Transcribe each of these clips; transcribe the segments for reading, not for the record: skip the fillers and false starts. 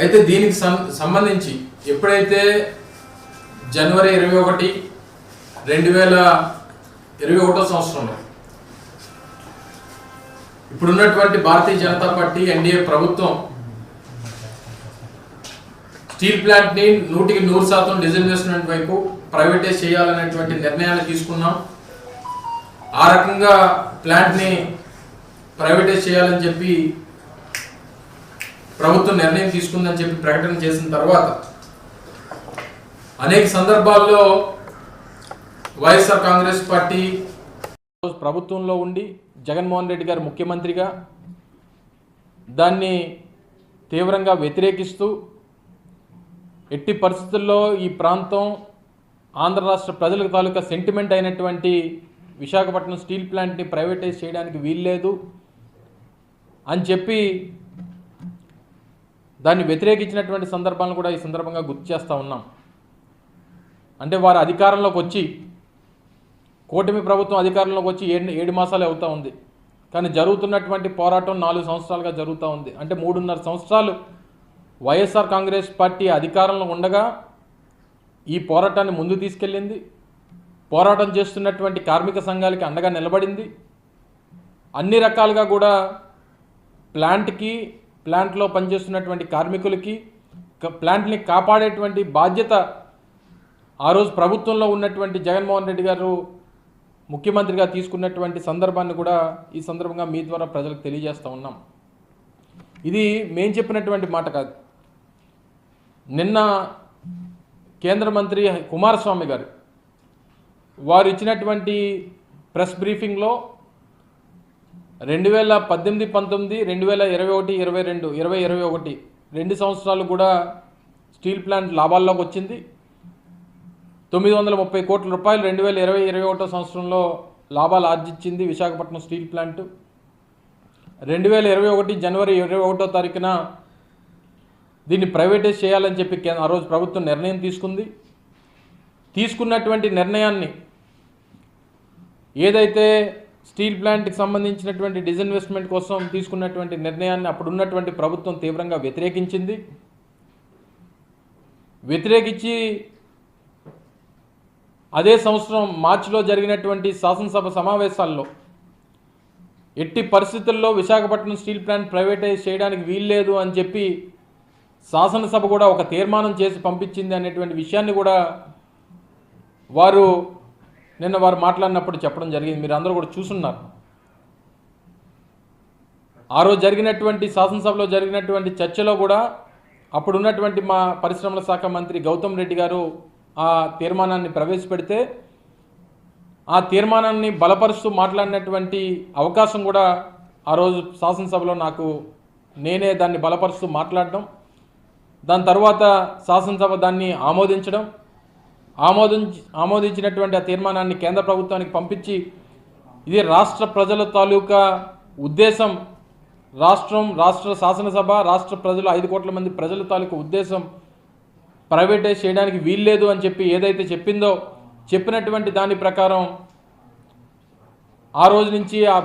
అయితే దీనికి సంబంధించి ఎప్పుడైతే జనవరి 21, 2021 సంవత్సరంలో ఇప్పుడున్నటువంటి భారతీయ జనతా పార్టీ ఎన్డీఏ ప్రభుత్వం స్టీల్ ప్లాంట్ని 100% డిజిన్వెస్ట్మెంట్ వైపు ప్రైవేటైజ్ చేయాలనేటువంటి నిర్ణయాన్ని తీసుకున్నాం. ఆ రకంగా ప్లాంట్ని ప్రైవేటైజ్ చేయాలని చెప్పి ప్రభుత్వం నిర్ణయం తీసుకుందని చెప్పి ప్రకటన చేసిన తర్వాత అనేక సందర్భాల్లో వైఎస్ఆర్ కాంగ్రెస్ పార్టీ ప్రభుత్వంలో ఉండి జగన్మోహన్ రెడ్డి గారు ముఖ్యమంత్రిగా దాన్ని తీవ్రంగా వ్యతిరేకిస్తూ ఎట్టి పరిస్థితుల్లో ఈ ప్రాంతం ఆంధ్ర రాష్ట్ర ప్రజల తాలూకా సెంటిమెంట్ అయినటువంటి విశాఖపట్నం స్టీల్ ప్లాంట్ని ప్రైవేటైజ్ చేయడానికి వీల్లేదు అని చెప్పి దాన్ని వ్యతిరేకించినటువంటి సందర్భాలను కూడా ఈ సందర్భంగా గుర్తు చేస్తూ ఉన్నాం. అంటే వారు అధికారంలోకి వచ్చి కూటమి ప్రభుత్వం అధికారంలోకి వచ్చి 7 మాసాలే అవుతూ ఉంది. కానీ జరుగుతున్నటువంటి పోరాటం 4 సంవత్సరాలుగా జరుగుతూ ఉంది. అంటే 3.5 సంవత్సరాలు వైఎస్ఆర్ కాంగ్రెస్ పార్టీ అధికారంలో ఉండగా ఈ పోరాటాన్ని ముందు తీసుకెళ్ళింది. పోరాటం చేస్తున్నటువంటి కార్మిక సంఘాలకి అండగా నిలబడింది. అన్ని రకాలుగా కూడా ప్లాంట్లో పనిచేస్తున్నటువంటి కార్మికులకి ప్లాంట్ని కాపాడేటువంటి బాధ్యత ఆ రోజు ప్రభుత్వంలో ఉన్నటువంటి జగన్మోహన్ రెడ్డి గారు ముఖ్యమంత్రిగా తీసుకున్నటువంటి సందర్భాన్ని కూడా ఈ సందర్భంగా మీ ద్వారా ప్రజలకు తెలియజేస్తూ ఉన్నాం. ఇది మేం చెప్పినటువంటి మాట కాదు. నిన్న కేంద్ర మంత్రి కుమారస్వామి గారు వారు ఇచ్చినటువంటి ప్రెస్ బ్రీఫింగ్లో 2018, 19, 2021, 22, 2021 2 సంవత్సరాలు కూడా స్టీల్ ప్లాంట్ లాభాల్లోకి వచ్చింది. 930 కోట్ల రూపాయలు 2020, 2021 సంవత్సరంలో లాభాలు ఆర్జించింది విశాఖపట్నం స్టీల్ ప్లాంట్. 2021 జనవరి 21వ తారీఖున దీన్ని ప్రైవేటైజ్ చేయాలని చెప్పి ఆ రోజు ప్రభుత్వం నిర్ణయం తీసుకుంది. తీసుకున్నటువంటి నిర్ణయాన్ని ఏదైతే స్టీల్ ప్లాంట్కి సంబంధించినటువంటి డిజిన్వెస్ట్మెంట్ కోసం తీసుకున్నటువంటి నిర్ణయాన్ని అప్పుడున్నటువంటి ప్రభుత్వం తీవ్రంగా వ్యతిరేకించింది. వ్యతిరేకించి అదే సంవత్సరం మార్చిలో జరిగినటువంటి శాసనసభ సమావేశాల్లో ఎట్టి పరిస్థితుల్లో విశాఖపట్నం స్టీల్ ప్లాంట్ ప్రైవేటైజ్ చేయడానికి వీల్లేదు అని చెప్పి శాసనసభ కూడా ఒక తీర్మానం చేసి పంపించింది అనేటువంటి విషయాన్ని కూడా నిన్న వారు మాట్లాడినప్పుడు చెప్పడం జరిగింది. మీరు అందరూ కూడా చూస్తున్నారు. ఆ రోజు జరిగినటువంటి శాసనసభలో జరిగినటువంటి చర్చలో కూడా అప్పుడున్నటువంటి మా పరిశ్రమల శాఖ మంత్రి గౌతమ్ రెడ్డి గారు ఆ తీర్మానాన్ని ప్రవేశపెడితే ఆ తీర్మానాన్ని బలపరుస్తూ మాట్లాడినటువంటి అవకాశం కూడా ఆ రోజు శాసనసభలో నేనే దాన్ని బలపరుస్తూ మాట్లాడడం, దాని తర్వాత శాసనసభ దాన్ని ఆమోదించినటువంటి ఆ తీర్మానాన్ని కేంద్ర ప్రభుత్వానికి పంపించి ఇది రాష్ట్ర ప్రజల తాలూకా ఉద్దేశం, రాష్ట్ర శాసనసభ రాష్ట్ర ప్రజలు 5 కోట్ల మంది ప్రజల తాలూకా ఉద్దేశం ప్రైవేటైజ్ చేయడానికి వీల్లేదు అని చెప్పి ఏదైతే చెప్పినటువంటి దాని ప్రకారం ఆ రోజు నుంచి ఆ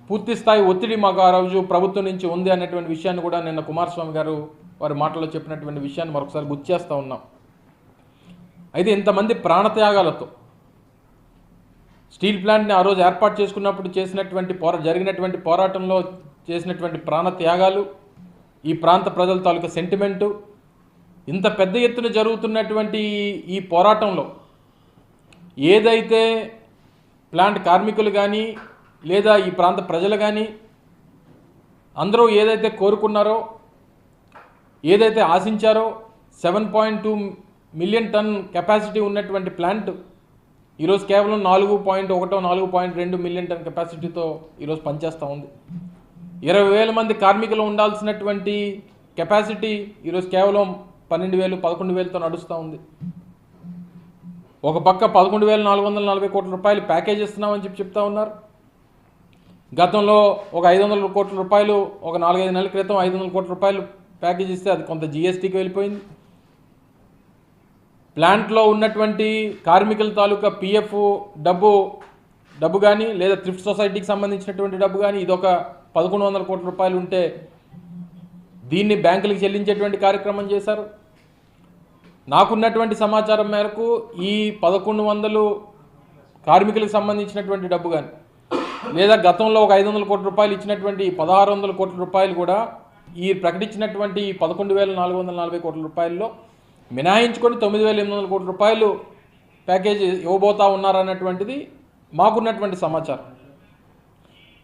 పూర్తి స్థాయి ఒత్తిడి మాకు ఆ రోజు ప్రభుత్వం నుంచి ఉంది అనేటువంటి విషయాన్ని కూడా నిన్న కుమారస్వామి గారు వారి మాటల్లో చెప్పినటువంటి విషయాన్ని మరొకసారి గుర్తు చేస్తూ ఉన్నాం. అయితే ఇంతమంది ప్రాణత్యాగాలతో స్టీల్ ప్లాంట్ని ఆ రోజు ఏర్పాటు చేసుకున్నప్పుడు జరిగినటువంటి పోరాటంలో చేసినటువంటి ప్రాణత్యాగాలు, ఈ ప్రాంత ప్రజల తాలూకా సెంటిమెంటు, ఇంత పెద్ద ఎత్తున జరుగుతున్నటువంటి ఈ పోరాటంలో ఏదైతే ప్లాంట్ కార్మికులు కానీ లేదా ఈ ప్రాంత ప్రజలు కానీ అందరూ ఏదైతే కోరుకున్నారో, ఏదైతే ఆశించారో 7.2 మిలియన్ టన్ కెపాసిటీ ఉన్నటువంటి ప్లాంట్ ఈరోజు కేవలం 4.1, 4.2 మిలియన్ టన్ కెపాసిటీతో ఈరోజు పనిచేస్తూ ఉంది. 20,000 మంది కార్మికులు ఉండాల్సినటువంటి కెపాసిటీ ఈరోజు కేవలం 12,000, 11,000తో నడుస్తూ ఉంది. ఒక పక్క 11,440 కోట్ల రూపాయలు ప్యాకేజ్ ఇస్తున్నామని చెప్తా ఉన్నారు. గతంలో ఒక 500 కోట్ల రూపాయలు ఒక 4-5 నెలల క్రితం 500 కోట్ల రూపాయలు ప్యాకేజ్ ఇస్తే అది కొంత జీఎస్టీకి వెళ్ళిపోయింది. ప్లాంట్లో ఉన్నటువంటి కార్మికుల తాలూకా పిఎఫ్ డబ్బు కానీ లేదా థ్రిఫ్ట్ సొసైటీకి సంబంధించినటువంటి డబ్బు కానీ ఇదొక 1,100 కోట్ల రూపాయలు ఉంటే దీన్ని బ్యాంకులకు చెల్లించేటువంటి కార్యక్రమం చేశారు. నాకున్నటువంటి సమాచారం మేరకు ఈ 1100 కార్మికులకు సంబంధించినటువంటి డబ్బు కానీ, లేదా గతంలో ఒక 500 కోట్ల రూపాయలు ఇచ్చినటువంటి 1600 కోట్ల రూపాయలు కూడా ఈ ప్రకటించినటువంటి 11,440 కోట్ల రూపాయల్లో మినహాయించుకొని 9,800 కోట్ల రూపాయలు ప్యాకేజీ ఇవ్వబోతా ఉన్నారన్నటువంటిది మాకున్నటువంటి సమాచారం.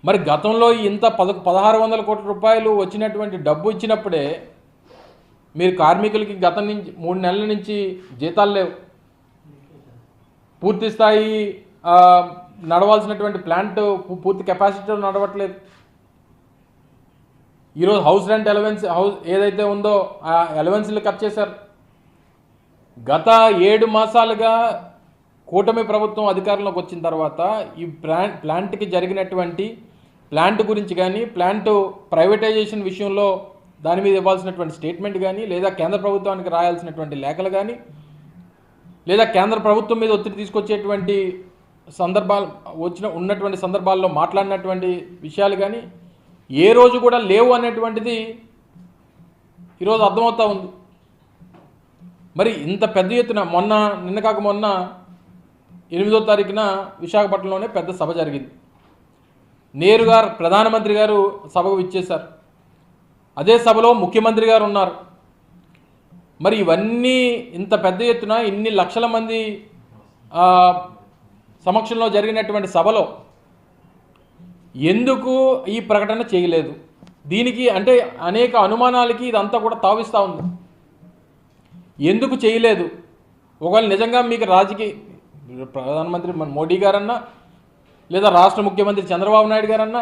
మరి గతంలో ఇంత 1600 కోట్ల రూపాయలు వచ్చినటువంటి డబ్బు ఇచ్చినప్పుడే మీరు కార్మికులకి గతం నుంచి 3 నెలల నుంచి జీతాలు లేవు, పూర్తి స్థాయి నడవాల్సినటువంటి ప్లాంట్ పూర్తి కెపాసిటీలో నడవట్లేదు. ఈరోజు హౌస్ రెంట్ అలవెన్స్ ఏదైతే ఉందో ఆ అలవెన్స్లు కట్ చేశారు. గత 7 మాసాలుగా కూటమి ప్రభుత్వం అధికారంలోకి వచ్చిన తర్వాత ఈ ప్లాంట్కి జరిగినటువంటి ప్లాంట్ గురించి కానీ, ప్లాంట్ ప్రైవేటైజేషన్ విషయంలో దాని మీద ఇవ్వాల్సినటువంటి స్టేట్మెంట్ కానీ, లేదా కేంద్ర ప్రభుత్వానికి రాయాల్సినటువంటి లేఖలు కానీ, లేదా కేంద్ర ప్రభుత్వం మీద ఒత్తిడి తీసుకొచ్చేటువంటి సందర్భాలు ఉన్నటువంటి సందర్భాల్లో మాట్లాడినటువంటి విషయాలు కానీ ఏ రోజు కూడా లేవు అనేటువంటిది ఈరోజు అర్థమవుతూ ఉంది. మరి ఇంత పెద్ద ఎత్తున నిన్న కాక మొన్న 8వ తారీఖున విశాఖపట్నంలోనే పెద్ద సభ జరిగింది. నేరుగా ప్రధానమంత్రి గారు సభకు విచ్చేశారు. అదే సభలో ముఖ్యమంత్రి గారు ఉన్నారు. మరి ఇవన్నీ ఇంత పెద్ద ఎత్తున ఇన్ని లక్షల మంది సమక్షంలో జరిగినటువంటి సభలో ఎందుకు ఈ ప్రకటన చేయలేదు? దీనికి అంటే అనేక అనుమానాలకి ఇదంతా కూడా తావిస్తూ ఉంది. ఎందుకు చేయలేదు? ఒకవేళ నిజంగా మీకు ప్రధానమంత్రి మోడీ గారన్నా, లేదా రాష్ట్ర ముఖ్యమంత్రి చంద్రబాబు నాయుడు గారన్నా